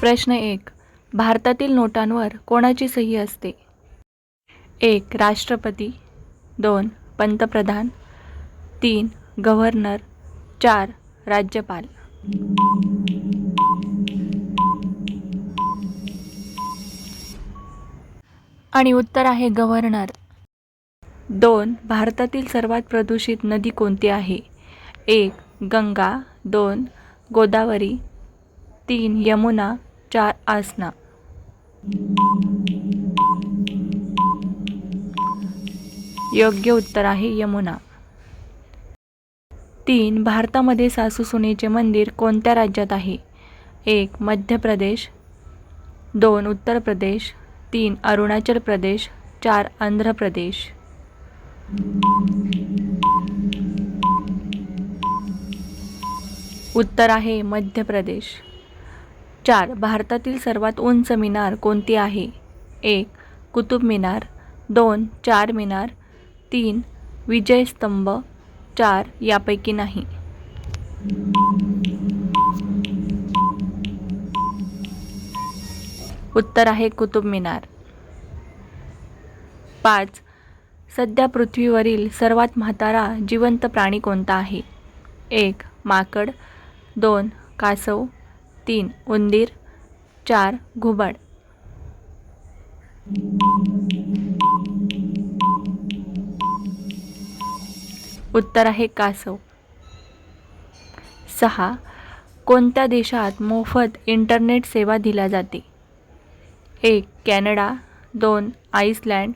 प्रश्न 1. भारतातील नोटांवर कोणाची सही असते? 1. राष्ट्रपती, 2. पंतप्रधान, 3. गव्हर्नर, 4. राज्यपाल. आणि उत्तर आहे गव्हर्नर. 2. भारतातील सर्वात प्रदूषित नदी कोणती आहे? 1. गंगा, 2. गोदावरी, 3. यमुना, 4. आसना. योग्य उत्तर आहे यमुना. 3. भारतामध्ये सासू-सुनेचे मंदिर कोणत्या राज्यात आहे? 1. मध्य प्रदेश, 2. उत्तर प्रदेश, 3. अरुणाचल प्रदेश, 4. आंध्र प्रदेश. उत्तर आहे मध्य प्रदेश. 4. भारतातील सर्वात उंच मिनार कोणती आहे? 1. कुतुब मिनार, 2. चार मिनार, 3. विजय स्तंभ, 4. यापैकी नाही. उत्तर आहे कुतुब मिनार. 5. सध्या पृथ्वीवरील सर्वात म्हातारा जिवंत प्राणी कोणता आहे? 1. माकड, 2. कासव, 3. उंदीर, 4. घुबड. उत्तर आहे कासव. 6. कोणत्या देशात मोफत इंटरनेट सेवा दिल्या जाते? 1. कॅनडा, 2. आइसलँड,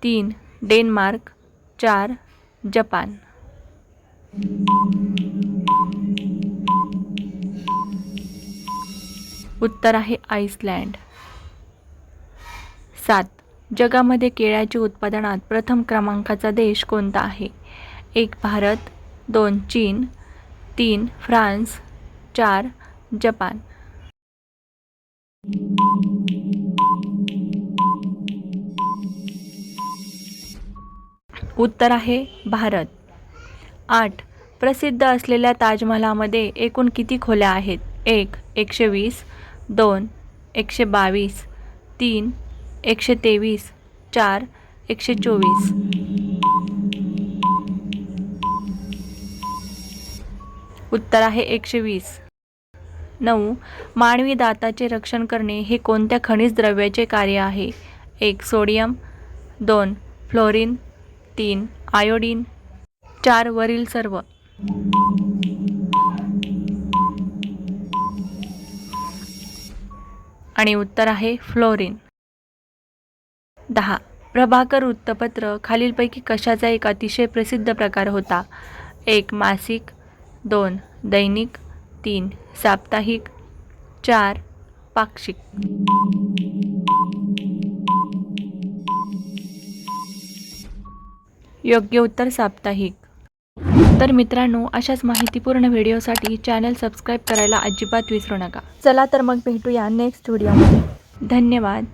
3. डेन्मार्क, 4. जपान. उत्तर आहे आइसलँड. 7. जगामध्ये केळ्याच्या उत्पादनात प्रथम क्रमांकाचा देश कोणता आहे? 1. भारत, 2. चीन, 3. फ्रान्स, 4. जपान. उत्तर आहे भारत. 8. प्रसिद्ध असलेल्या ताजमहालामध्ये एकूण किती खोल्या आहेत? 1. 120, 2. 122, 3. 123, 4. 124. उत्तर आहे 120. 9. मानवी दाताचे रक्षण करणे हे कोणत्या खनिज द्रव्याचे कार्य आहे? 1. सोडियम, 2. फ्लोरीन, 3. आयोडीन, 4. वरील सर्व. आणि उत्तर आहे फ्लोरीन. 10. प्रभाकर वृत्तपत्र खालीलपैकी कशाचा एक अतिशय प्रसिद्ध प्रकार होता? 1. मासिक, 2. दैनिक, 3. साप्ताहिक, 4. पाक्षिक. योग्य उत्तर साप्ताहिक. तर मित्रांनो, अशाच माहितीपूर्ण व्हिडिओसाठी चॅनल सबस्क्राईब करायला अजिबात विसरू नका. चला तर मग भेटूया नेक्स्ट व्हिडिओमध्ये. धन्यवाद.